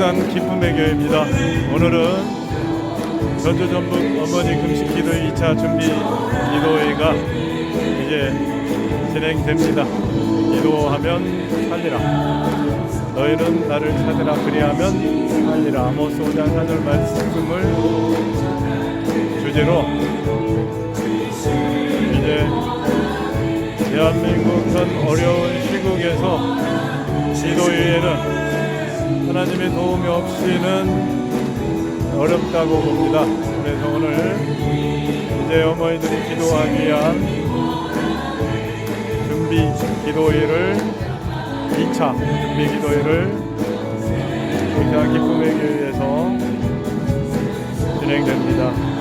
익산 기쁨의 교회입니다. 오늘은 전주 전북 어머니 금식 기도 2차 준비 기도회가 이제 진행됩니다. 기도하면 살리라. 너희는 나를 찾으라. 그리하면 살리라. 아모스 5장 4절 말씀을 주제로 이제 대한민국 현 어려운 시국에서 기도회에는 하나님의 도움이 없이는 어렵다고 봅니다. 그래서 오늘 이제 어머니들이 기도하기 위한 준비 기도회를 2차 준비 기도회를 익산 기쁨의 교회에서 진행됩니다.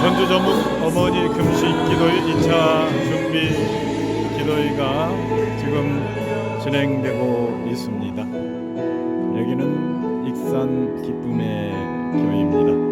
전주 전북 어머니 금식 기도회 2차 준비 기도회가 지금 진행되고 있습니다. 여기는 익산 기쁨의 교회입니다.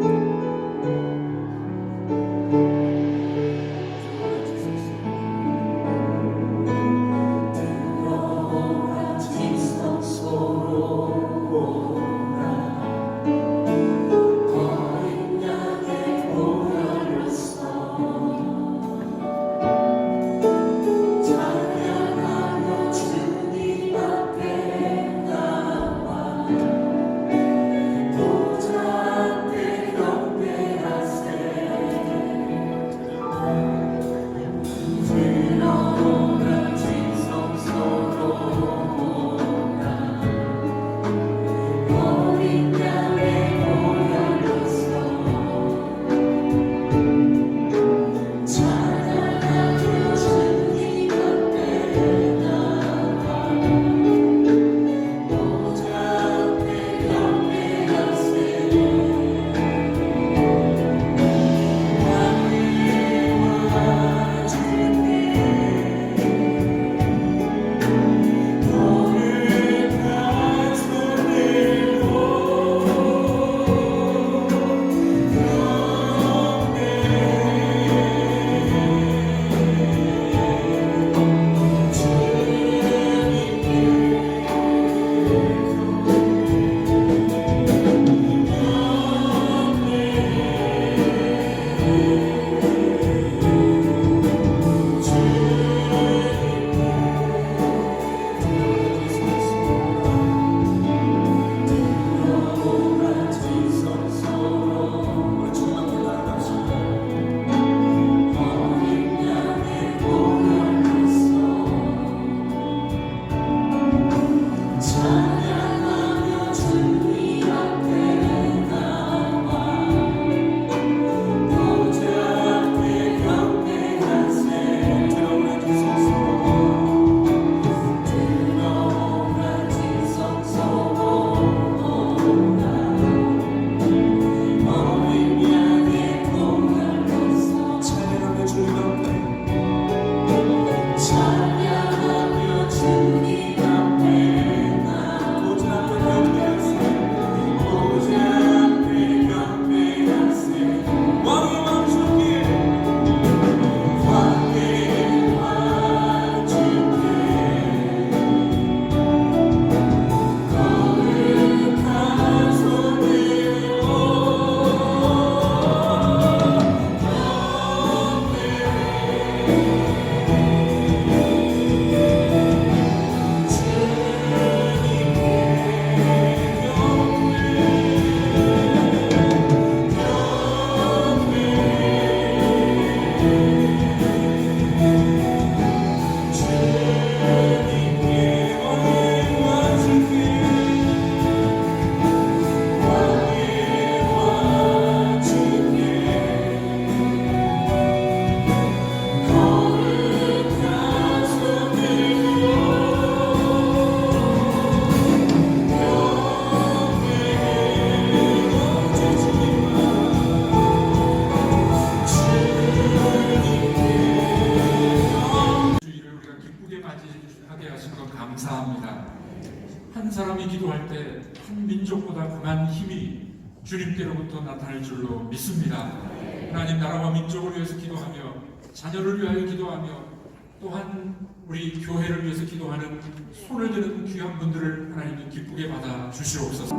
감사합니다. 한 사람이 기도할 때 한 민족보다 강한 힘이 주님께로부터 나타날 줄로 믿습니다. 하나님 나라와 민족을 위해서 기도하며 자녀를 위하여 기도하며 또한 우리 교회를 위해서 기도하는 손을 드는 귀한 분들을 하나님이 기쁘게 받아 주시옵소서.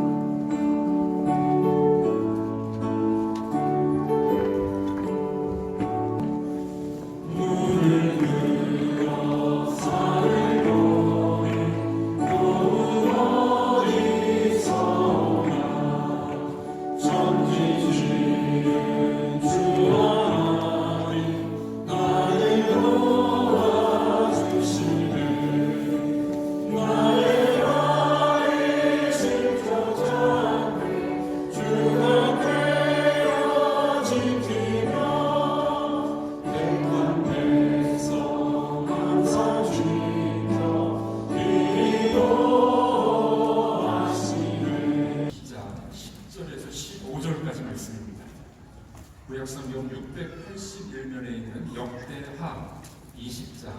구약성경 681면에 있는 역대하 20장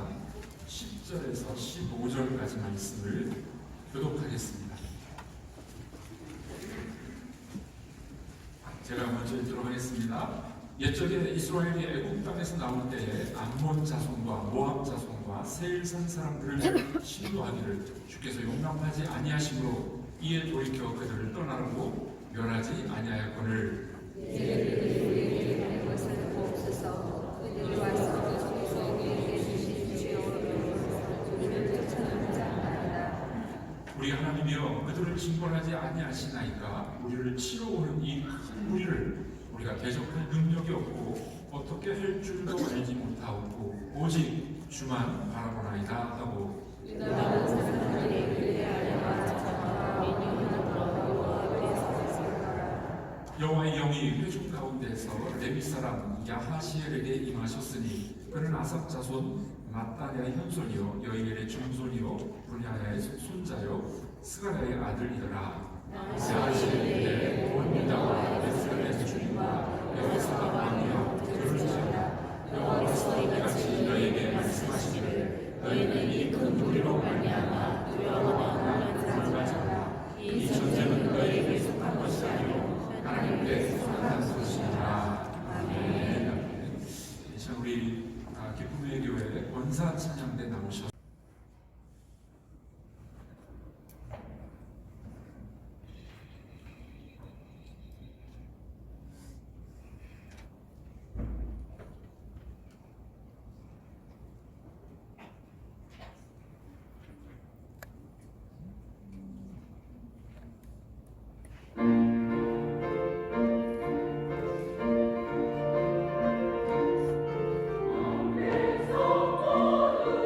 10절에서 15절까지 말씀을 교독하겠습니다. 제가 먼저 읽도록 하겠습니다. 옛적에 이스라엘이 애굽 땅에서 나올 때에 암몬 자손과 모압 자손과 세일산 사람들을 신도하기를 주께서 용납하지 아니하심으로 이에 돌이켜 그들을 떠나라고 멸하지 아니하였거늘 우리 하나님이여 그들을 징벌하지 아니하시나이까 우리를 치러 오는 이 큰 무리를 우리가 대적할 능력이 없고 어떻게 할 줄도 알지 못하고 오직 주만 바라보나이다 하고 여호와의 영이 회중 가운데서 레위 사람 야하시엘에게 임하셨으니 그는 아삽 자손 마따냐의 현손이요 여이엘의 중손이요 분야야의 손자요 스가랴의 아들이더라. 야하시엘에게 온 유다와 베들레헴 주민과 여호사밧 왕이여 들을지어다. 여호와께서 이같이 너희에게 말씀하시기를 너희는 이 큰 무리로 말미암아 두려워하거나 불가져라. 이 전쟁은 너희에게 속한 것이 아니요 하나님께 속한 것이니라. 아멘. 참 우리 기쁨의 교회 권사 찬양대 나오셨습니다. 내 손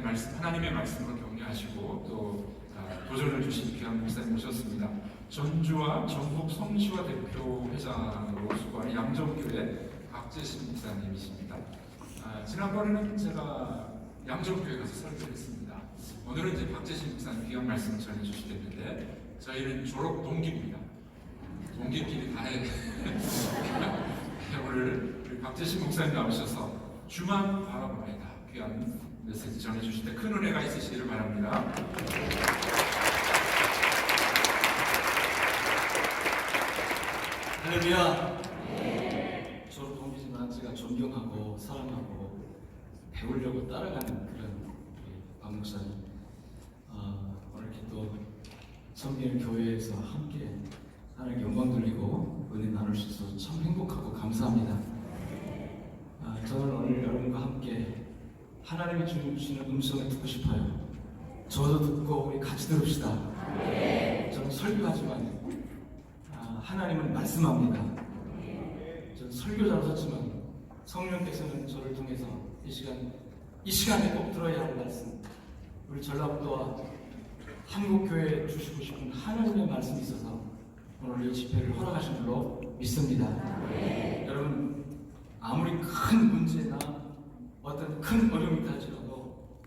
말씀, 하나님의 말씀으로 격려하시고 또 도전을 주신 귀한 목사님 모셨습니다. 전주와 전국 성시와 대표 회장으로 수고하는 양정교회 박재신 목사님이십니다. 지난번에는 제가 양정교회 가서 설교를 했습니다. 오늘은 이제 박재신 목사님 귀한 말씀을 전해주시겠는데, 저희는 졸업 동기입니다. 동기끼리 다 해. 오늘 우리 박재신 목사님 나오셔서 주만 바라보아이다 귀한 메시지 전해주실 때 큰 은혜가 있으시기를 바랍니다. 할렐루야. 졸업 동기지만 제가 존경하고 사랑하고 배우려고 따라가는 그런 박 목사님, 오늘 이렇게 또 섬기는 교회에서 함께 하나님께 영광 돌리고 은혜 나눌 수 있어서 참 행복하고 감사합니다. 저는 오늘 여러분과 함께 하나님이 주시는 음성을 듣고 싶어요. 저도 듣고 우리 같이 들읍시다. 저는 설교하지만 하나님은 말씀합니다. 저는 설교자로서지만 성령께서는 저를 통해서 이 시간에 꼭 들어야 할 말씀, 우리 전라북도와 한국교회에 주시고 싶은 하나님의 말씀이 있어서 오늘 이 집회를 허락하신 줄로 믿습니다. 여러분, 아무리 큰 문제나 어떤 큰 어려움이 있다 할지라도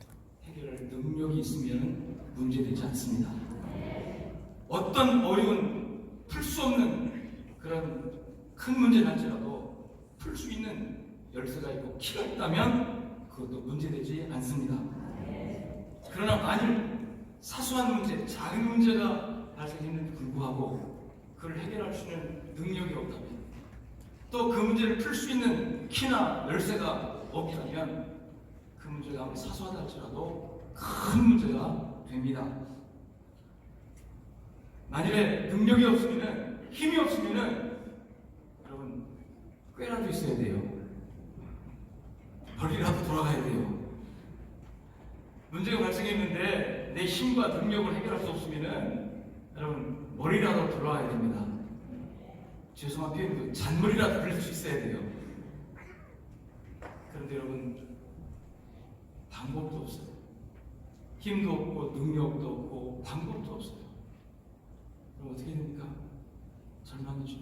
해결할 능력이 있으면 문제되지 않습니다. 어떤 어려운 풀 수 없는 그런 큰 문제는 할지라도 풀 수 있는 열쇠가 있고 키가 있다면 그것도 문제되지 않습니다. 그러나 만일 사소한 문제, 작은 문제가 발생했는데 불구하고 그걸 해결할 수 있는 능력이 없다면, 또 그 문제를 풀 수 있는 키나 열쇠가 없다면 그 문제가 아무리 사소하다 할지라도 큰 문제가 됩니다. 만일에 능력이 없으면, 힘이 없으면 여러분 꾀라도 있어야 돼요. 벌이라도 돌아가야 돼요. 문제가 발생했는데 내 힘과 능력을 해결할 수 없으면 여러분 머리라도 돌아가야 됩니다. 죄송한 표현도 잔머리라도 굴릴 수 있어야 돼요. 그런데 여러분 방법도 없어요. 힘도 없고 능력도 없고 방법도 없어요. 그럼 어떻게 됩니까? 절망이죠.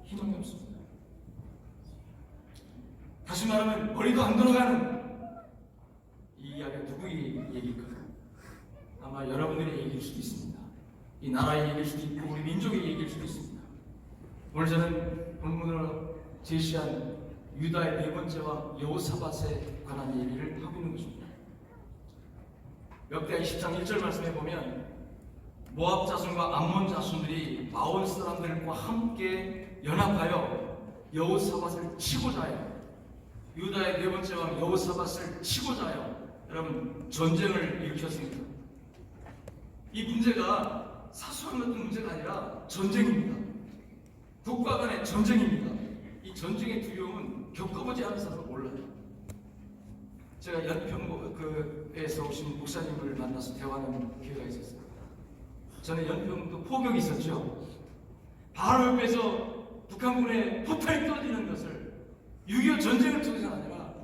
희망이 없습니다. 다시 말하면 머리도 안 돌아가는 이 이야기가 누구의 얘기일까요? 아마 여러분들의 얘기일 수도 있습니다. 이 나라의 얘기일 수도 있고 우리 민족의 얘기일 수도 있습니다. 오늘 저는 본문으로 제시한 유다의 네 번째와 여호사밧에 관한 얘기를 하고 있는 것입니다. 역대하 20장 1절 말씀에 보면 모압 자손과 암몬 자손들이 마온 사람들과 함께 연합하여 여호사밧을 치고자 해요. 유다의 네 번째 왕 여호사밧을 치고자 해요. 여러분 전쟁을 일으켰습니다. 이 문제가 사소한 같은 문제가 아니라 전쟁입니다. 국가 간의 전쟁입니다. 이 전쟁의 두려움은 겪어보지 않은 사람은 몰라요. 제가 연평에서 오신 목사님을 만나서 대화하는 기회가 있었어요. 저는 연평도 포격이 있었죠. 바로 옆에서 북한군의 포탄이 떨어지는 것을 6.25 전쟁을 통해서가 아니라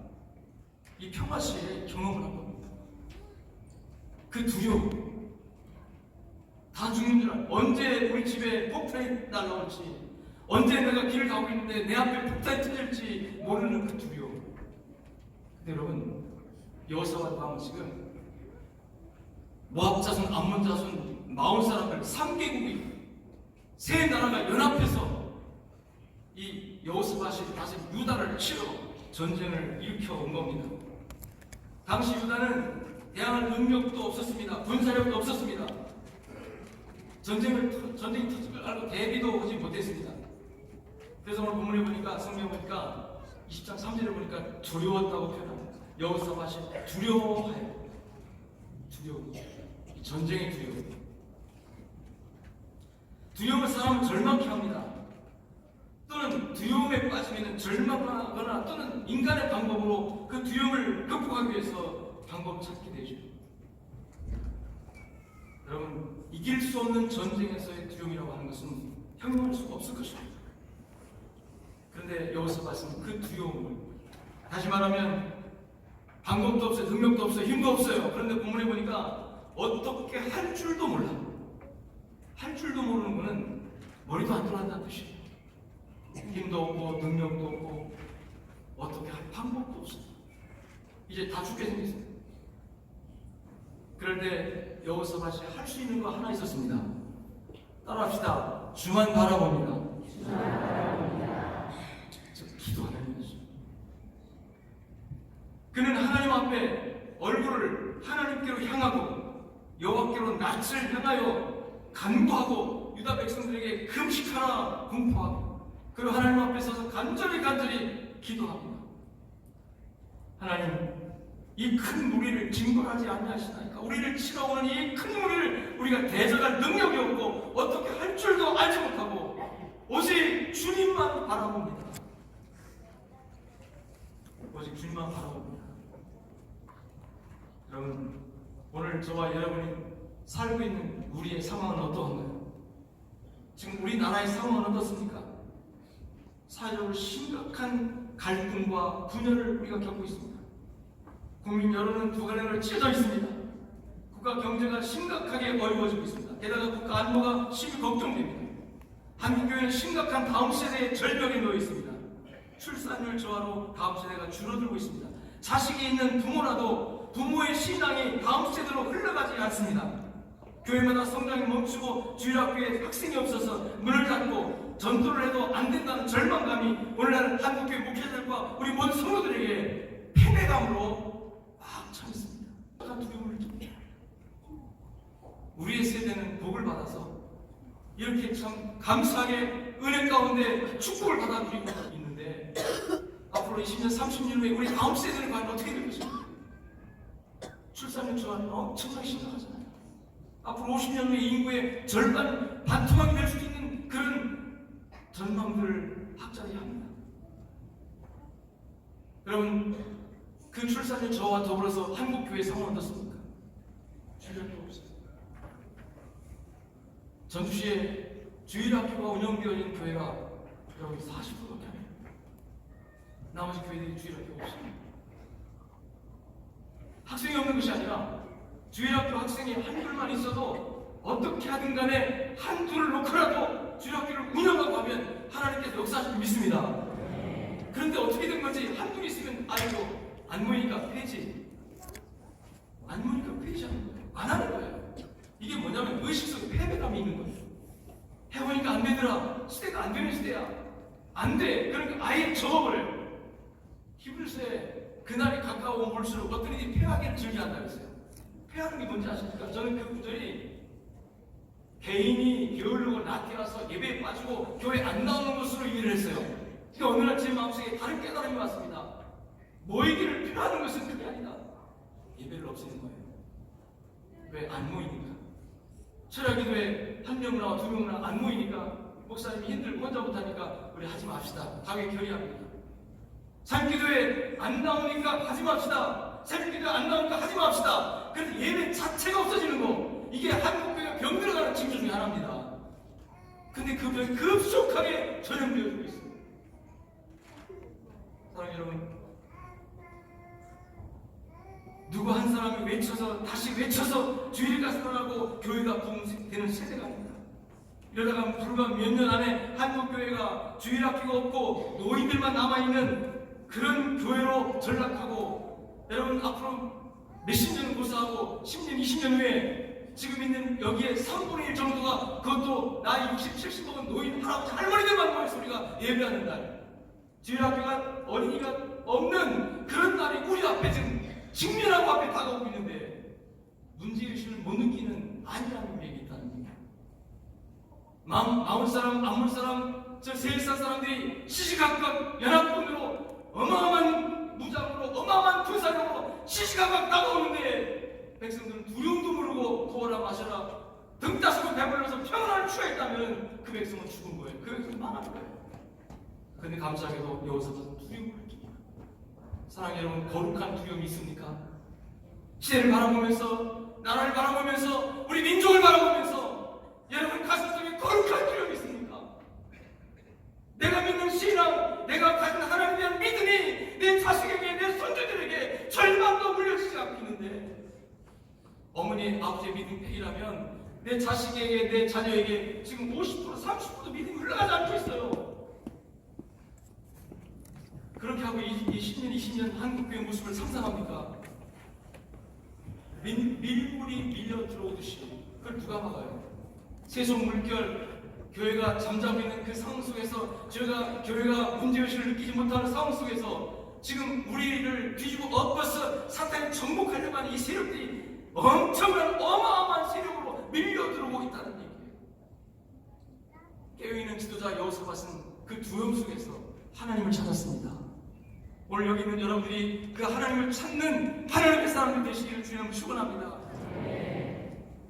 이 평화시에 경험을 한 겁니다. 그 두려움, 다 죽는 줄 알아요. 언제 우리 집에 폭탄이 날라올지, 언제 내가 길을 가고 있는데 내 앞에 폭탄이 터질지 모르는 그 두려움. 근데 여러분, 여호사밧 왕은 지금 모압 자손, 암몬 자손, 마온 사람들 3개국이 세 나라가 연합해서 이 여호사밧이 다시 유다를 치러 전쟁을 일으켜 온 겁니다. 당시 유다는 대항할 능력도 없었습니다. 군사력도 없었습니다. 전쟁이 터질 걸 알고 대비도 하지 못했습니다. 그래서 오늘 본문에 보니까, 성경에 보니까 20장 3절에 보니까 두려웠다고 표현합니다. 여호사밧이 두려워해요. 두려움. 이 전쟁의 두려움. 두려움은 사람을 절망케 합니다. 또는 두려움에 빠지면 절망하거나 또는 인간의 방법으로 그 두려움을 극복하기 위해서 방법을 찾게 되죠. 여러분, 이길 수 없는 전쟁에서의 두려움이라고 하는 것은 형용할 수가 없을 것입니다. 그런데 여호사밧은 그 두려움을, 다시 말하면 방법도 없어요. 능력도 없어요. 힘도 없어요. 그런데 본문에 보니까 어떻게 할 줄도 몰라. 할 줄도 모르는 거는 머리도 안 돌아간다는 뜻이에요. 힘도 없고 능력도 없고 어떻게 할 방법도 없어요. 이제 다 죽게 생겼어요. 그럴 때 여호사밧이 할 수 있는 거 하나 있었습니다. 따라합시다. 주만 바라봅니다. 저 기도하는 거죠. 그는 하나님 앞에 얼굴을 하나님께로 향하고 여호와께로 낯을 향하여 간구하고 유다 백성들에게 금식하라 공포하고 그리고 하나님 앞에 서서 간절히 기도합니다. 하나님, 이 큰 무리를 징벌하지 아니하시나이까? 우리를 치러 오는 이 큰 무리를 우리가 대적할 능력이 없고 어떻게 할 줄도 알지 못하고 오직 주님만 바라봅니다. 오직 주님만 바라봅니다. 여러분, 오늘 저와 여러분이 살고 있는 우리의 상황은 어떠한가요? 지금 우리나라의 상황은 어떻습니까? 사회적으로 심각한 갈등과 분열을 우리가 겪고 있습니다. 국민 여론은 두 갈래로 찢어져 있습니다. 국가 경제가 심각하게 어려워지고 있습니다. 게다가 국가 안보가 심히 걱정됩니다. 한국교회는 심각한 다음 세대의 절벽에 놓여 있습니다. 출산율 저하로 다음 세대가 줄어들고 있습니다. 자식이 있는 부모라도 부모의 신앙이 다음 세대로 흘러가지 않습니다. 교회마다 성장이 멈추고 주일학교에 학생이 없어서 문을 닫고 전도를 해도 안 된다는 절망감이 오늘날 한국교회 목회자들과 우리 모든 성도들에게 패배감으로 막 차있습니다. 두려움을 느낍니다. 우리의 세대는 복을 받아서 이렇게 참 감사하게 은혜 가운데 축복을 받아들이고 있는데 앞으로 20년, 30년 후에 우리 다음 세대는 과연 어떻게 될 것입니까? 출산율 저하는 엄청나게 심각하잖아요. 앞으로 50년 후에 인구의 절반, 반토막이 될 수도 있는 그런 전망들을 학자들이 합니다. 여러분, 그 출산율 저하와 더불어서 한국교회 상황은 어떻습니까? 주일학교가 없어요. 전주시에 주일학교가 운영되어 있는 교회가 여러분 40%밖에 안 돼요. 나머지 교회들이 주일학교가 없습니다. 학생이 없는 것이 아니라 주일학교 학생이 한둘만 있어도 어떻게 하든 간에 한둘을 놓고라도 주일학교를 운영하고 하면 하나님께서 역사하실 믿습니다. 그런데 어떻게 된 건지 한둘 있으면 아이고 안 모이니까 폐지. 안 모이니까 폐지하는 거예요. 안 하는 거예요. 이게 뭐냐면 의식 속에 패배감이 있는 거예요. 해보니까 안 되더라. 시대가 안 되는 시대야. 안 돼. 그러니까 아예 접어버려요. 히브리서에 그날이 가까워 올수록 어떤 일이 패하기를 즐겨한다고 했어요. 패하는 게 뭔지 아십니까? 저는 그 구절이 개인이 게으르고 낮게 와서 예배에 빠지고 교회 안 나오는 것으로 이해를 했어요. 근데 어느 날 제 마음속에 다른 깨달음이 왔습니다. 모이기를 패하는 것은 그게 아니다. 예배를 없애는 거예요. 왜? 안 모이니까. 철야기도에 한 명이나 두 명이나 안 모이니까 목사님이 힘들고 혼자 못하니까 우리 하지 맙시다. 당회 결의합니다. 산기도에 안 나오니까 하지 맙시다. 새벽기도에 안 나오니까 하지 맙시다. 그래서 예배 자체가 없어지는 거. 이게 한국교회가 병들어가는 징조 중에 하나입니다. 근데 그 병이 급속하게 전염되어지고 있습니다. 사랑하는 여러분, 누구 한 사람이 외쳐서 다시 외쳐서 주일가 살아나고 교회가 부흥되는 세대가 아닙니다. 이러다가 불과 몇 년 안에 한국교회가 주일학교가 없고 노인들만 남아있는 그런 교회로 전락하고, 여러분 앞으로 몇십 년을 고사하고 10년, 20년 후에 지금 있는 여기에 3분의 1 정도가 그것도 나이 60, 70 먹은 노인, 할아버지, 할머니들만 모여 소리가 예배하는 날, 주일학교가 어린이가 없는 그런 날이 우리 앞에 지금 직면하고 앞에 다가오고 있는데 문제의식을 못 느끼는 아니라는 우리에게 있다는 겁니다. 마을 사람, 안물 사람, 저 세일사 사람들이 시시각각 연합군으로 어마어마한 무장으로 어마어마한 군사력으로 시시각각 다가오는데 백성들은 두려움도 모르고 도와라 마셔라 등 따시고 배불러서 평안을 취하였다면 그 백성은 죽은 거예요. 그 백성은 망한 거예요. 그런데 감사하게도 여호사밧은 두려움을 느낍니다. 사랑하는 여러분, 거룩한 두려움이 있습니까? 시대를 바라보면서, 나라를 바라보면서, 우리 민족을 바라보면서 여러분 가슴속에 거룩한 두려움이 있습니까? 내가 믿는 신앙, 내가 가진 하나님에 대한 믿음이 내 자식에게, 내 손주들에게 절망도 물려지지 않고 있는데 어머니 아버지의 믿음 폐기라면 내 자식에게 내 자녀에게 지금 50% 30%도 믿음이 흘러가지 않고 있어요. 그렇게 하고 이 10년 20년 한국교회 모습을 상상합니까? 밀물이 밀려 들어오듯이 그걸 누가 막아요? 세속 물결 교회가 잠자고 있는 그 상황 속에서 저희가 교회가 문제의식을 느끼지 못하는 상황 속에서 지금 우리를 뒤집어 엎어서 사탄이 정복하려고 하는 이 세력들이 엄청난 어마어마한 세력으로 밀려 들어오고 있다는 얘기예요. 깨어있는 지도자 여호사밧은 그 두려움 속에서 하나님을 찾았습니다. 오늘 여기 있는 여러분들이 그 하나님을 찾는 하나님의 사람들 되시기를 주님 축원합니다.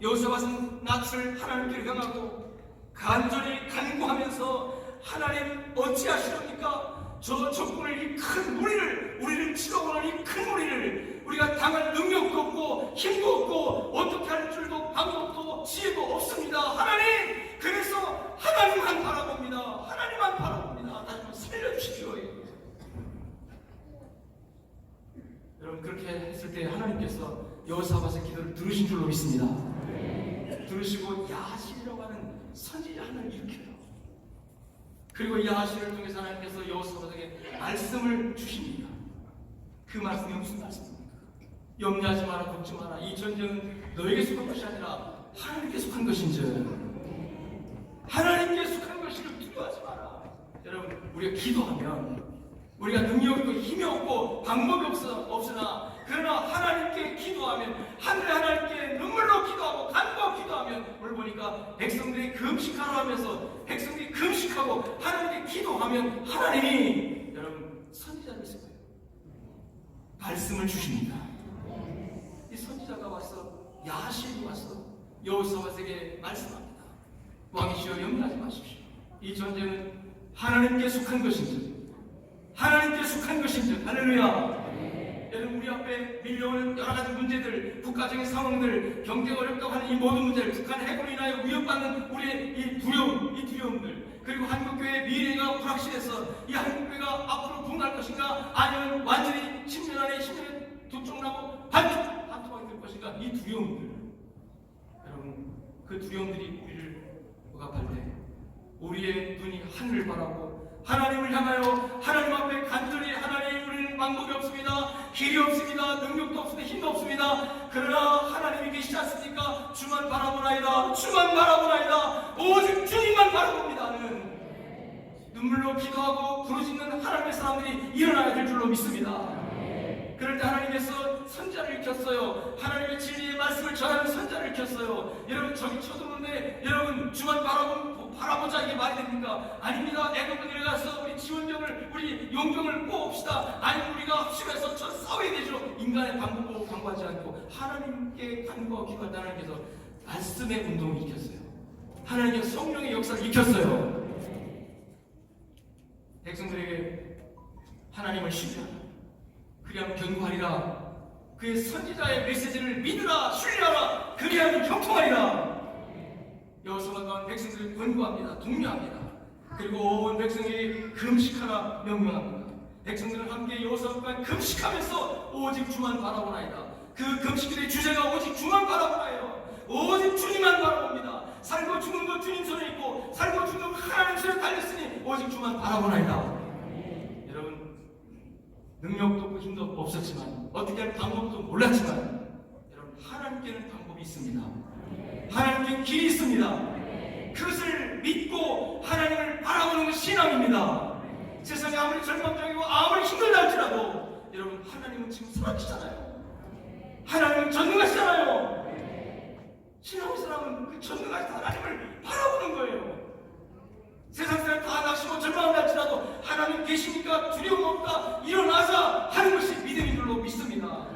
여호사밧은 낯을 하나님께 향하고 간절히 간구하면서 하나님 어찌하시렵니까? 저 적군을 이 큰 무리를 우리를 치러오는 이 큰 무리를 우리가 당할 능력도 없고 힘도 없고 어떻게 할 줄도 방법도 지혜도 없습니다. 하나님 그래서 하나님만 바라봅니다. 하나님만 바라봅니다. 다시 한번 살려주십시오. 여러분 그렇게 했을 때 하나님께서 여호사밧의 기도를 들으신 줄로 믿습니다. 들으시고 야하실이라고 하는 선지자 하나를 일으켜요. 그리고 야하실을 통해서 하나님께서 여호사밧에게 말씀을 주십니다. 그 말씀이 무슨 말씀입니까? 염려하지 마라, 걱정 마라. 이 전쟁은 너에게 속한 것이 아니라 하나님께 속한 것인지. 하나님께 속한 것이를 두려워하지 마라. 여러분 우리가 기도하면 우리가 능력이 없고 힘이 없고 방법이 없으나 그러나 하나님께 기도하면 하나님께 눈물로 기도하고 간구하고 기도하면 오늘 보니까 백성들이 금식하라 하면서 백성들이 금식하고 하나님께 기도하면 하나님이 여러분 선지자를 있을 거예요. 말씀을 주십니다. 이 선지자가 와서 야하실이 와서 여호사밧에게 말씀합니다. 왕이시여 염려하지 마십시오. 이 전쟁은 하나님께 속한 것인지 하나님께 속한 것인지. 할렐루야. 여러분 우리 앞에 밀려오는 여러 가지 문제들, 국가적인 상황들, 경제가 어렵다고 하는 이 모든 문제들, 북한 해군으로 인하여 위협받는 우리의 이 두려움들, 그리고 한국교회의 미래가 불확실해서 이 한국교회가 앞으로 부흥할 것인가 아니면 완전히 10년 안에 10년에 도청나고 반토막이 될 것인가 이 두려움들. 여러분 그 두려움들이 우리를 억압할 때 우리의 눈이 하늘을 바라고 하나님을 향하여 하나님 앞에 간절히 하나님 우리는 방법이 없습니다. 길이 없습니다. 능력도 없습니다. 힘도 없습니다. 그러나 하나님이 계시지 않습니까? 주만 바라보나이다. 주만 바라보나이다. 오직 주님만 바라봅니다는 눈물로 기도하고 부르짖는 하나님의 사람들이 일어나야 될 줄로 믿습니다. 그럴 때 하나님께서 선자를 일으켰어요. 하나님의 진리의 말씀을 전하는 선자를 일으켰어요. 여러분 저기 쳐들어오는데 여러분 주만 바라보자 이게 말이 됩니까? 아닙니다. 애국군에 가서 우리 지원병을 우리 용병을 뽑읍시다. 아니면 우리가 합심해서 저 싸워야 되죠. 인간의 방법으로 강구하지 않고 하나님께 간구하고 기도할 때 하나님께서 말씀의 운동을 일으켰어요. 하나님께서 성령의 역사를 일으켰어요. 백성들에게 하나님을 신뢰하라. 그리하면 견고하리라. 그의 선지자의 메시지를 믿으라. 신뢰하라. 그리하면 형통하리라. 여호사밧과 백성들을 권고합니다. 독려합니다. 그리고 온 백성이 금식하라 명령합니다. 백성들은 함께 여호사밧과 금식하면서 오직 주만 바라보나이다. 그 금식들의 주제가 오직 주만 바라보나요. 오직 주님만 바라봅니다. 살고 죽는 것 주님 손에 있고 살고 죽는 것 하나님 손에 달렸으니 오직 주만 바라보나이다. 여러분 능력도 없고 힘도 없었지만 어떻게 할 방법도 몰랐지만 여러분 하나님께는 방법이 있습니다. 하나님께 길이 있습니다. 그것을 믿고 하나님을 바라보는 것이 신앙입니다. 세상이 아무리 절망적이고 아무리 힘들다 할지라도 여러분 하나님은 지금 살아계시잖아요. 하나님은 전능하시잖아요. 신앙의 사람은 그 전능하신 하나님을 바라보는 거예요. 세상 사람 다 낙심하고 절망한다 할지라도 하나님 계시니까 두려움 없다 일어나자 하는 것이 믿음인 줄로 믿습니다.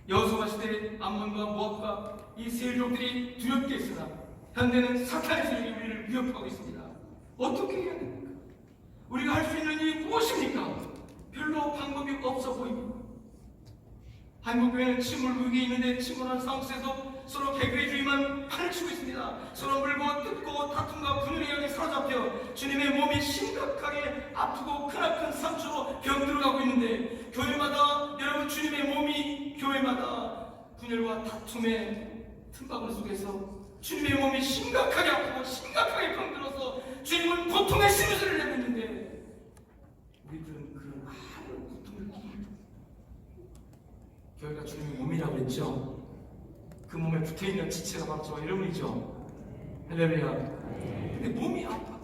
여호수아 시대 암몬과 모압과 이 세력들이 두렵게 있으나 현대는 사탄의 세력이 우리를 위협하고 있습니다. 어떻게 해야 됩니까? 우리가 할 수 있는 일이 무엇입니까? 별로 방법이 없어 보입니다. 한국교회는 침몰 위기에 있는데 침몰한 상황 속에서 서로 개그의주의만 판을 치고 있습니다. 서로 물고 뜯고 다툼과 분열의 영에 사로잡혀 주님의 몸이 심각하게 아프고 크나큰 상처로 병들어가고 있는데, 교회마다 여러분 주님의 몸이 교회마다 분열과 다툼의 틈바구니 속에서 주님의 몸이 심각하게 아프고 심각하게 병들어서 주님은 고통의 심술을 내고 있는데, 우리들은 그런 많은 고통을 느낍니다. 교회가 주님의 몸이라고 했죠. 그 몸에 붙어있는 지체가 바로 저와 여러분이죠. 할렐루야. 근데 몸이 아파.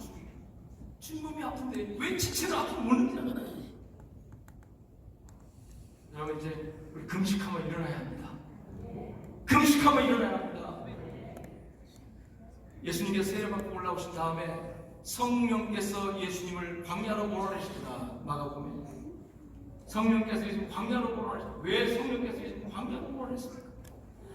주님 몸이 아픈데 왜 지체가 아프면 모르느냐. 여러분 이제 우리 금식하면 일어나야 합니다. 금식하면 일어나야 합니다. 예수님께서 세례받고 올라오신 다음에 성령께서 예수님을 광야로 몰아내시더라. 마가복음에 성령께서 예수님 광야로 몰아내시더라. 왜 성령께서 예수님 광야로 몰아내셨을까?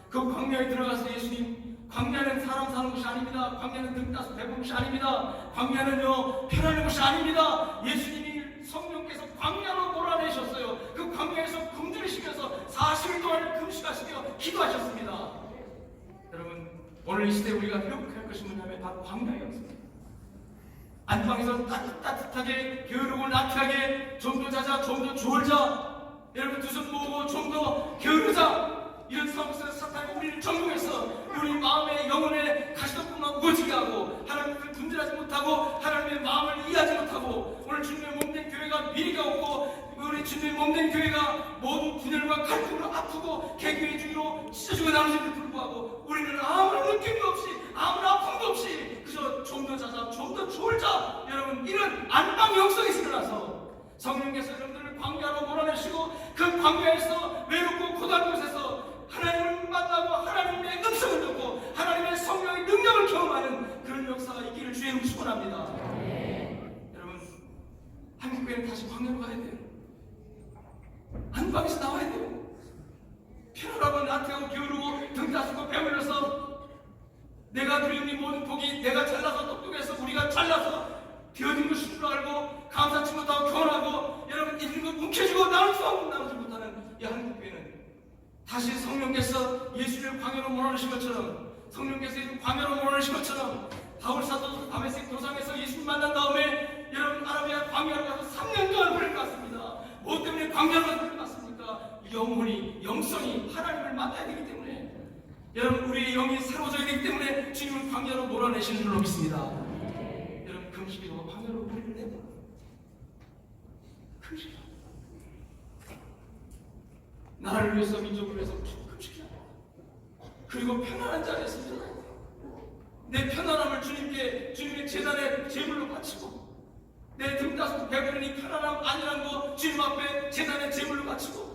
그 광야에 들어가서 예수님, 광야는 사람 사는 곳이 아닙니다. 광야는 등 따서 배부른 곳이 아닙니다. 광야는요 편안한 곳이 아닙니다. 예수님이 성령께서 광야로 몰아내셨어요. 그 광야에서 굶주리시면서 40일 동안 금식하시며 기도하셨습니다. 여러분 오늘 이 시대에 우리가 회복할 것이 뭐냐면 바로 광야의 역사입니다. 안방에서 따뜻하게 게으르고 나태하게 좀 더 자자, 좀 더 졸자, 여러분 두 손 모으고 좀 더 게으르자, 이런 상황 속에서 사탄이 우리를 정복해서 우리 마음의 영혼에 가시덤불만 무거지게 하고 하나님을 분별하지 못하고 하나님의 마음을 이해하지 못하고, 오늘 주님의 몸된 교회가 미래가 없고 우리 주님의 몸된 교회가 모든 분열과 갈등으로 아프고 개교의주의로 찢어지고 나누는데 불구하고 우리는 아무런 느낌도 없이 아무런 아픔도 없이 그저 좀 더 자자, 좀 더 졸자. 여러분 이런 안방 영성에서 일어나서 성령께서 여러분들을 광야로 몰아내시고 그 광야에서 외롭고 고단한 곳에서 하나님을 만나고 하나님의 음성을 듣고 하나님의 성령의 능력을 경험하는 그런 역사가 있기를 주의 이름으로 축원합니다. 여러분 한국교회는 다시 광야로 가야 돼요. 안방에서 나와야 돼요. 편안하고 나태하고 게으르고 등 따스고 배불러서 내가 누린 이 모든 복이 내가 잘나서 똑똑해서 우리가 잘나서 되어진 것인 줄 알고 감사치 못하고 교만하고 여러분 있는 것 움켜쥐고 나누지 못하는 이 한국교회는 다시 성령께서 예수를 광야로 몰아내신 것처럼, 성령께서 광야로 몰아내신 것처럼 바울 사도 다메섹 도상에서 예수를 만난 다음에 여러분 아라비아 광야로 가서 3년 동안 보낼 것 같습니다. 뭐 때문에 광야로 보낼 것 같습니까? 영혼이, 영성이 하나님을 만나야 되기 때문에, 여러분 우리의 영이 새로워져야 되기 때문에 주님은 광야로 몰아내시는 줄로 믿습니다. 여러분 금식이고 광야로 우리를 내다. 금식이요. 나라를 위해서, 민족을 위해서 금식이야. 그리고 편안한 자리에서 일어나야 돼. 내 편안함을 주님께, 주님의 제단에 제물로 바치고, 내 등 따서 배부른 이 편안함, 안일한 거 주님 앞에 제단에 제물로 바치고,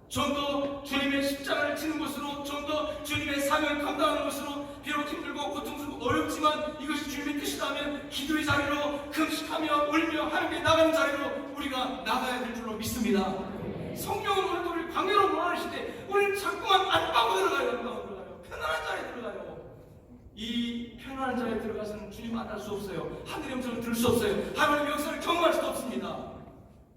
좀 더 주님의 십자가를 지는 곳으로, 좀 더 주님의 사명을 감당하는 곳으로, 비록 힘들고 고통스럽고 어렵지만 이것이 주님의 뜻이라면 기도의 자리로, 금식하며 울며 하나님께 나가는 자리로 우리가 나가야 될 줄로 믿습니다. 성령은 오늘도 우리 광야로 몰아내실 때 우리는 자꾸만 안방으로 들어가요. 편안한 자리에 들어가요. 이 편안한 자리에 들어가서는 주님 만날 수 없어요. 하늘의 음성을 들을 수 없어요. 하나님의 역사를 경험할 수도 없습니다.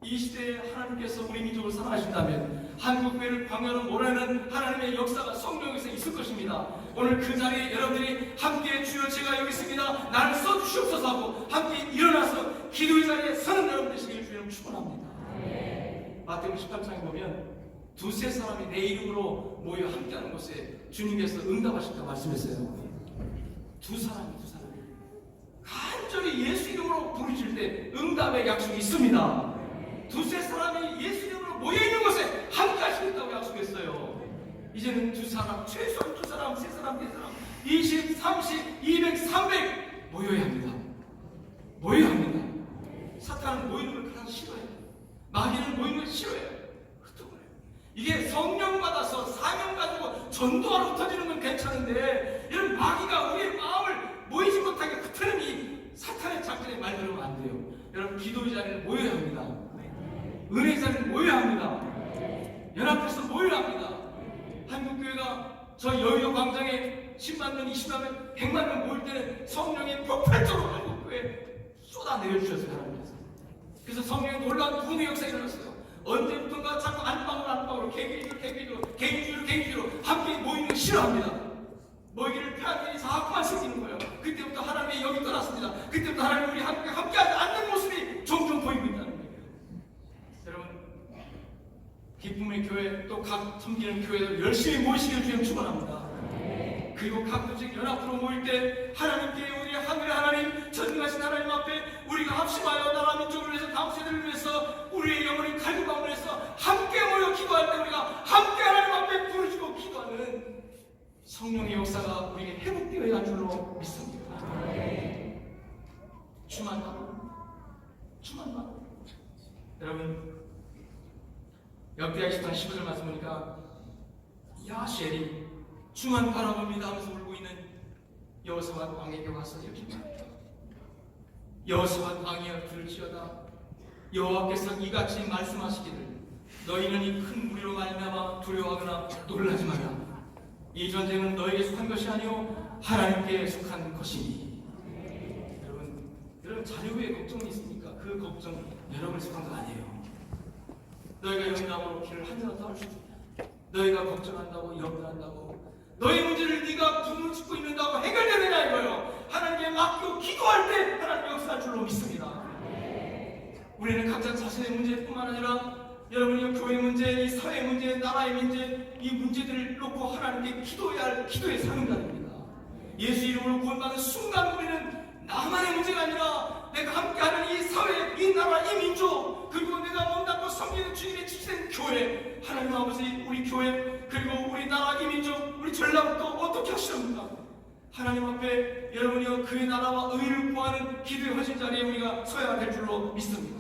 이 시대에 하나님께서 우리 민족을 사랑하신다면 한국교회를 광야로 몰아내는 하나님의 역사가 성령에서 있을 것입니다. 오늘 그 자리에 여러분들이 함께 주여 제가 여기 있습니다, 나를 써주시옵소서 하고 함께 일어나서 기도의 자리에 서는 여러분 되시기를 주님 축원합니다. 마태복음 13장에 보면 두세 사람이 내 이름으로 모여 함께하는 곳에 주님께서 응답하신다고 말씀했어요. 두 사람이 간절히 예수 이름으로 부르실 때 응답의 약속이 있습니다. 두세 사람이 예수 이름으로 모여있는 곳에 함께 할 수 있다고 약속했어요. 이제는 두 사람, 최소한 두 사람, 세 사람, 네 사람, 20, 30, 200, 300 모여야 합니다. 모여야 합니다. 사탄은 모이는 걸 가장 싫어해요. 마귀는 모이는 걸 싫어해요. 그렇다고 그래요. 이게 성령 받아서 사명 가지고 전도하러 흩어지는 건 괜찮은데, 이런 마귀가 우리의 마음을 모이지 못하게 흩트는 이 사탄의 작전에 말 들으면 안 돼요. 여러분 기도의 자리는 모여야 합니다. 은혜의 자리는 모여야 합니다. 연합해서 모여야 합니다. 한국교회가 저 여의도 광장에 10만 명, 20만 명, 100만 명 모일 때는 성령이 폭발적으로 한국교회에 쏟아내려주셨어요. 하나님께서. 그래서 성령의 놀라운 구원의 역사가 일어났어요. 언제부턴가 자꾸 안방으로 개개인으로 축원합니다. 먹이를 패한 일이 자꾸만 생기는 거예요. 그때부터 하나님의 영이 떠났습니다. 그때부터 하나님 우리 함께하지 않는 모습이 종종 보이고 있다는 거예요. 여러분, 기쁨의 교회 또 각 섬기는 교회들 열심히 모이시길 주님 축원합니다. 그리고 각 조직 연합으로 모일 때 하나님께 우리 하늘의 하나님 전능하신 하나님 앞에 우리가 합심하여 나라 민족을 위해서 다음 세대를 위해서 우리의 영혼을 갈구하기 위해서 함께 모여 기도할 때 우리가 함께 하나님 앞에 부르짖고 기도하는 성령의 역사가 우리에게 회복되어야 할 줄로 믿습니다. 주만 바로 여러분, 역대하 20장 15절 말씀 보니까 야셀이 주만 바라봅니다 하면서 울고 있는 여호사밧 왕에게 와서 이렇게 말합니다. 여호사밧 왕이여 들을지어다. 여호와께서 이같이 말씀하시기를 너희는 이 큰 무리로 말미암아 두려워하거나 놀라지 마라. 이 전쟁은 너에게 속한 것이 아니오 하나님께 속한 것이니. 여러분 자녀의 걱정이 있습니까? 그 걱정 여러분에 속한 거 아니에요. 너희가 영감으로 길을 한자라도 할 수 있다. 너희가 걱정한다고 염려한다고 너희 문제를 네가 분을 짓고 있는다고 해결되느냐 이거예요. 하나님께 맡기고 기도할 때 하나님 역사할 줄로 믿습니다. 우리는 각자 자신의 문제뿐만 아니라 여러분이 교회 문제, 이 사회 문제, 나라의 문제, 이 문제들을 놓고 하나님께 기도해야 할 기도의 사명자입니다. 예수 이름으로 구원받는 순간 우리는 나만의 문제가 아니라 내가 함께하는 이 사회, 이 나라, 이 민족, 그리고 내가 몸담고 섬기는 주님의 지키는 교회, 하나님 아버지 우리 교회, 그리고 우리 나라, 이 민족, 우리 전라북도 어떻게 하시렵니까? 하나님 앞에 여러분이요 그의 나라와 의를 구하는 기도의 헌신 자리에 우리가 서야 될 줄로 믿습니다.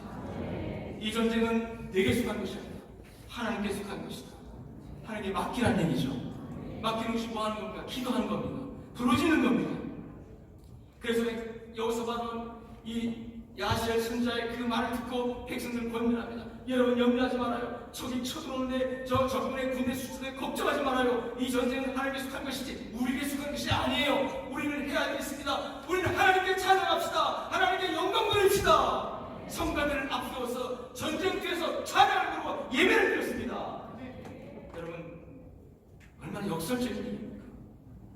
이 전쟁은 내게 속한 것이 아니라 하나님께 속한 것이다. 하나님께 맡기란 얘기죠. 맡기는 것이 뭐 하는 겁니까? 기도하는 겁니다. 부르짖는 겁니다. 그래서 여호사밧은 이 야셀 선자의 그 말을 듣고 백성들 권면합니다. 여러분 염려하지 말아요. 적이 쳐들어오는데 적군의 군대 수준에 걱정하지 말아요. 이 전쟁은 하나님께 속한 것이지 우리에게 속한 것이 아니에요. 우리는 해야 되겠습니다. 우리는 하나님께 찬양합시다. 하나님께 영광 돌립시다. 성가들을 앞세워서 전쟁터에서 찬양을 부르고 예배를 드렸습니다. 여러분 얼마나 역설적인 일입니까?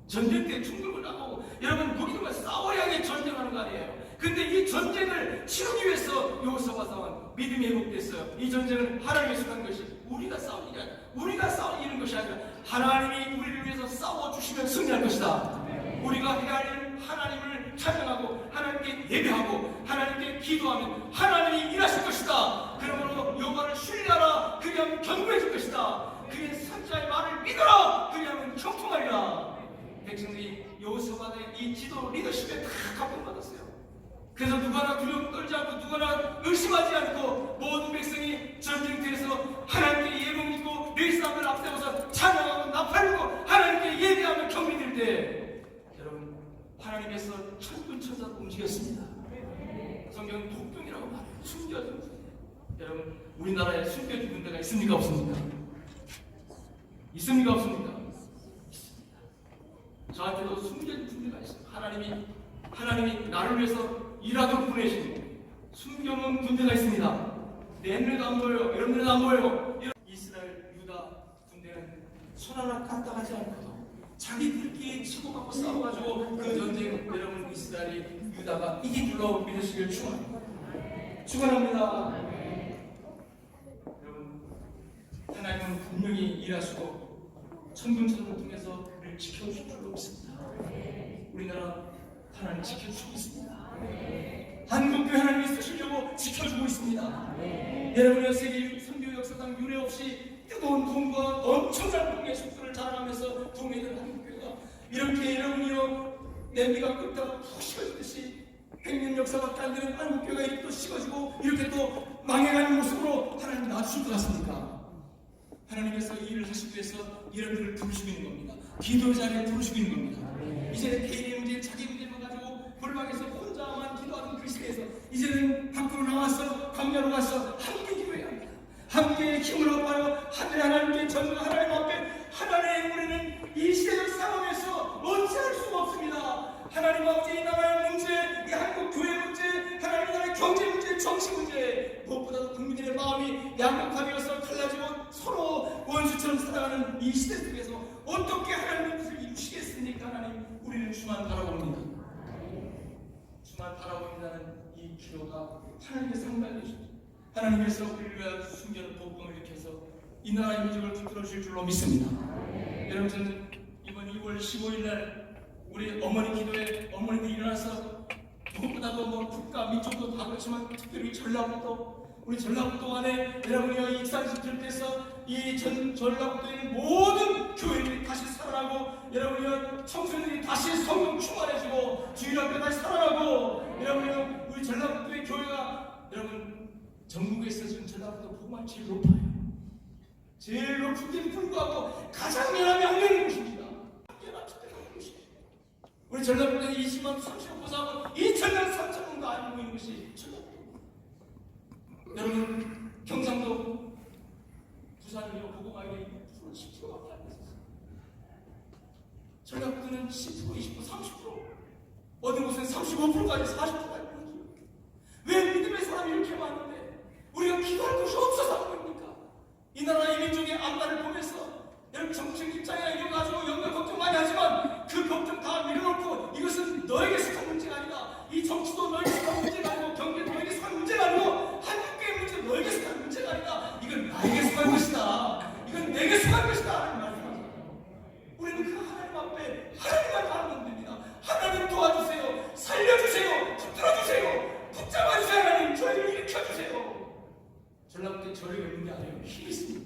전쟁터에 충돌을 나가고 여러분 무기들과 싸워야 전쟁하는 거 아니에요. 근데 이 전쟁을 치르기 위해서 여호사밧 왕은 믿음이 회복됐어요. 이 전쟁은 하나님께 속한 것이 우리가 싸울 일이 아니라 우리가 싸우는 것이 아니라 하나님이 우리를 위해서 싸워주시면 승리할 것이다. 우리가 해야 할 일은 하나님을 찬양하고 하나님께 예배하고 하나님께 기도하면 하나님이 일하실 것이다. 그러므로 여호와를 신뢰하라. 그리하면 견고해질 것이다. 그의 선자의 말을 믿어라. 그리하면 형통하리라. 백성들이 여호사밧의 이 지도 리더십에 다 감동받았어요. 그래서 누구나 두려움 떨지 않고 누구나 의심하지 않고 모든 백성이 전쟁터에서 하나님께 예복 믿고 내 사람을 앞세워서 찬양하고 나팔고 하나님께 예배하며 경배드릴 때 여러분 하나님께서 천군천사로 움직였습니다. 성경은 독병이라고 말해요. 숨겨진 군대. 여러분 우리나라에 숨겨진 군대가 있습니까 없습니까? 있습니까 없습니까? 있습니다. 저한테도 숨겨진 군대가 있어요. 하나님이 나를 위해서 일하도록 보내신 숨겨놓은 군대가 있습니다. 내 눈에도 안 보여요. 여러분들도 안 보여요. 이스라엘, 유다 군대는 손 하나 까딱하지 않고 자기들끼리 치고받고 싸워가지고 그 전쟁 여러분 이스라엘이 유다가 이길 줄로 믿으시길 축원합니다. 여러분 하나님은 분명히 일하시고 천군천사를 통해서 우리를 지켜주실 줄로 믿습니다. 우리나라 하나님 지켜주고 있습니다. 한국교회 하나님이 쓰시려고 지켜주고 있습니다. 여러분의 세계 선교 역사상 유례 없이 뜨거운 돈과 엄청난 공의 속도를 자랑하면서 동해는 한국교회가 이렇게 여러분이요 냄비가 끓다가 푹 식어지듯이 100년 역사밖에 안 되는 한국교회가 이렇게 또 식어지고 이렇게 또 망해가는 모습으로 하나님 놔주실 것 같습니까? 하나님께서 이 일을 하시기 위해서 여러분들을 부르시고 있는 겁니다. 기도의 자리에 부르시고 있는 겁니다. 이제는 개인의 문제, 자기 문제만 가지고 골방에서 혼자만 기도하는 그 시대에서 이제는 밖으로 나와서 광야로 가서 함께 기도해야 합니다. 함께 힘을 얻어요. 하늘의 하나님께 전부 하나님 앞에 하나님의 우리는 이 시대적 상황에서 어찌할 수가 없습니다. 하나님 아버지 이 나라의 문제, 이 한국 교회 문제, 하나님 나라의 경제 문제, 정치 문제 무엇보다도 국민들의 마음이 양극화되어서 갈라지고 서로 원수처럼 살아가는 이 시대 속에서 어떻게 하나님의 뜻을 하나님, 우리는 주만 바라봅니다. 주만 바라봅니다는 이 기도가 하나님의 상달되십니다 하나님께서 우리를 위하여 숨겨놓은 복음을 일으켜서 이 나라의 민족을 붙들어 주실 줄로 믿습니다. 여러분, 저는 이번 2월 15일 날 우리 어머니 기도에 어머니들이 일어나서 무엇보다도 뭐 국가 민족도 다 그렇지만 특별히 전라북도, 우리 전라북도 안에 여러분이 익산시 들때서 이 전라북도에 있는 모든 교회들이 다시 살아나고, 여러분이 청소년들이 다시 성령 충만해지고 주일학교 다시 살아나고, 여러분이 우리 전라북도의 교회가 여러분 전국에서 지금 전라북도 복음이 제일 높아요. 제일 높은데도 불구하고 가장 연합이 곳입니다. 우리 전라북도에 20만 35사하고 2천명 3천명도 알고 있는 것이 전라북도. 여러분, 경상도 부산이요 보고마을이 10%밖에 안 됐어요. 전라북도는 10%, 20%, 30%, 어느 곳은 35%까지 40%까지. 왜 믿음의 사람이 이렇게 많은데 우리가 기도할 곳이 없어서 그럽니까? 이 나라의 민족의 안가를 보면서 여러분 정책 입장이나 이런 거 가지고 연관 걱정 많이 하지만 그 걱정 다 밀어놓고 이것은 너에게 속한 문제가 아니다. 이 정치도 너에게 속한 문제가 아니고 경제도 너에게 속한 문제가 아니고 한국의 문제 너에게 속한 문제가 아니다. 이건 나에게 속한 것이다. 이건 내게 속한 것이다. 라는 말씀하잖아요. 우리는 그 하나님 앞에 하나님만 바라보면 됩니다. 하나님 도와주세요. 살려주세요. 붙들어주세요. 붙잡아주세요. 하나님 저희를 일으켜주세요. 전라북도에 저희가 있는 게 아니에요. 힘이 있습니다.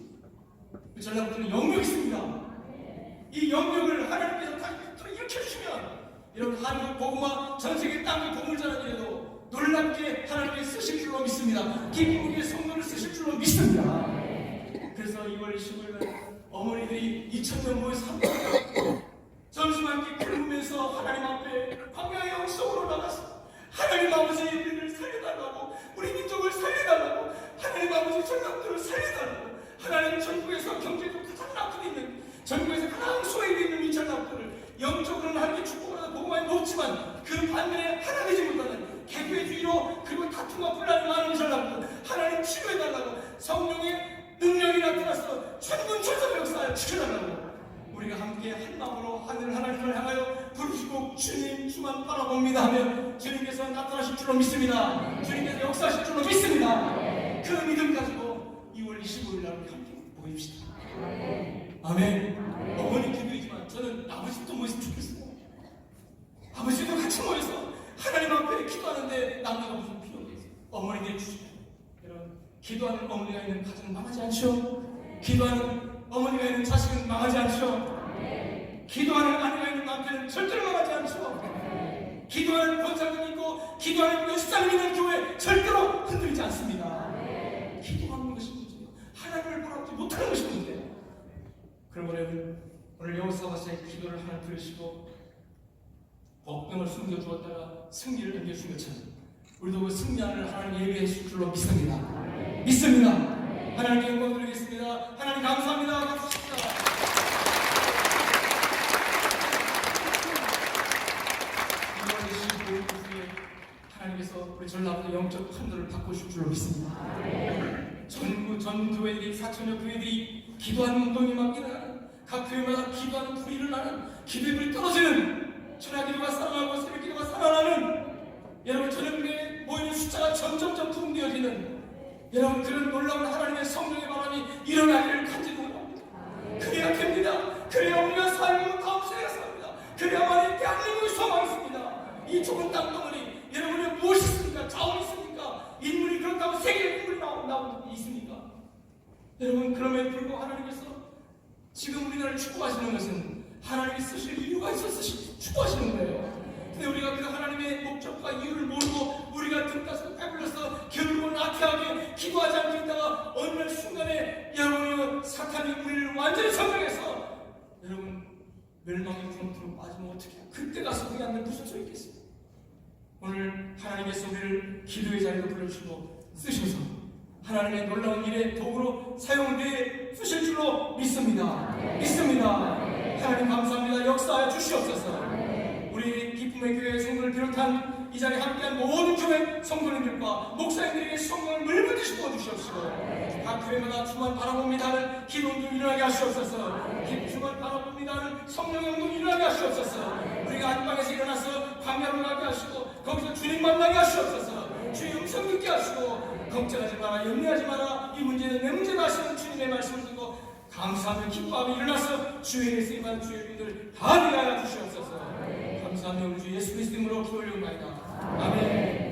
전라북도는 영역이 있습니다. 이 영역을 하나님께서 다시 일으켜주시면 여러분 한국 복음화 전세계 땅의 보물자라도 놀랍게 하나님이 쓰실 줄로 믿습니다. 기쁨의 성도를 쓰실 줄로 믿습니다. 그래서 2월 25일 어머니들이 2,000명 모여서 함께 점심함께 굶으면서 하나님 앞에 광야의 영속으로 나갔습니다. 하나님 아버지 우리를 살려달라고, 우리 민족을 살려달라고, 하나님 아버지 전라북도를 살려달라고, 하나님 전국에서 경제도 가장 나쁘게 있는, 전국에서 가장 소외되어 있는 이 전라북도를 영적으로는 하나님의 축복을 보고만 높지만 그 반면에 하나되지 못하는 개교주의로 그리고 다툼과 분란이 많은 전라북도 하나님 치료해달라고, 성령의 능력이 나타나서 천군천사의 역사를 지켜달라고 우리가 함께 한 마음으로 하늘 하나님을 향하여 부르시고 주님 주만 바라봅니다 하면 주님께서 나타나실 줄로 믿습니다. 주님께서 역사하실 줄로 믿습니다. 그 믿음 가지고 2월 25일 날 함께 모입시다. 아멘. 어머니 기도이지만 저는 아버지도 모였으면 좋겠어요. 아버지도 같이 모여서 하나님 앞에 기도하는데 남자가 무슨 필요가 있어요. 어머니들 주시면 여러분, 기도하는 어머니가 있는 가정은 망하지 않죠. 기도하는 어머니가 있는 자식은 망하지 않죠. 기도하는 아내가 있는 남편은 절대로 망하지 않죠. 기도하는 권사님 있고 기도하는 몇사람 있는 교회 절대로 흔들리지 않습니다. 기도하는 것이 문제예요. 하나님을 바라보지 못하는 것이 문제예요. 그럼 오늘 여호사밧의 기도를 하나 들으시고 복병을 숨겨주었다가 승리를 안겨준 것처럼 우리도 그 승리하는 하나님 예배해 주실 줄로 믿습니다. 믿습니다. 하나님께 영광 드리겠습니다. 하나님 감사합니다. 감사합니다. 하나님께서 우리 전라북도 영적 판도를 바꾸실 줄로 믿습니다. 전 교회들이 4천여 교회들이 기도하는 운동이 막 일어나는, 각 교회마다 기도하는 불이 일어나는, 기도의 불이 떨어지는, 전화기도가 살아나고 새벽기도가 살아나는, 여러분 저녁에 모이는 숫자가 점점점 부흥되어지는 여러분 그런 놀라운 하나님의 성령의 바람이 일어나기를 간절히 그래야 됩니다. 그래야 우리가 살고 다음 세대가 삽니다. 그래야만 대한민국이 소망이 있습니다. 이 좁은 땅덩어리 여러분이 무엇이 있습니까? 자원이 있습니까? 인물이 그렇다고 세계의 인물이 나오고 있습니까? 여러분 그럼에도 불구하고 하나님께서 지금 우리나라를 축복하시는 것은 하나님이 쓰실 이유가 있어서 축복하시는 거예요. 근데 우리가 그 하나님의 목적과 이유를 모르고 우리가 등가서 배불러서 결국은 나태하게 기도하지 않고 있다가 어느 날 순간에 여러분 사탄이 우리를 완전히 점령해서 여러분 멸망의 구렁텅으로 빠지면 어떻게 해요? 그때 가서 우리 안에 무슨 소리 있겠어요? 오늘 하나님께서 우리를 기도의 자리로 불러주시고 쓰셔서 하나님의 놀라운 일에 도구로 사용되어 쓰실 줄로 믿습니다. 믿습니다. 하나님 감사합니다. 역사하여 주시옵소서. 우리 기쁨의 교회 성도를 비롯한 이 자리에 함께한 모든 교회 성도님들과 목사님들에게 성령을 물부듯이 부어주시옵시고 각 예배마다 주만 바라봅니다는 기도도 일어나게 하시옵소서. 주만 바라봅니다는 성령의 운동 일어나게 하시옵소서. 우리가 안방에서 일어나서 광야로 가게 하시고 거기서 주님 만나게 하시옵소서. 주의 음성 듣게 하시고 걱정하지 마라, 염려하지 마라, 이 문제는 내 문제다 하시는 주님의 말씀을 듣고 감사하며 기뻐하며 일어나서 주의 쓰임받은 주의 이름들 다 위하여 주시옵소서. 감사하며 우리 주 예수 그리스도 이름으로 기도 올려옵나이다. 아멘.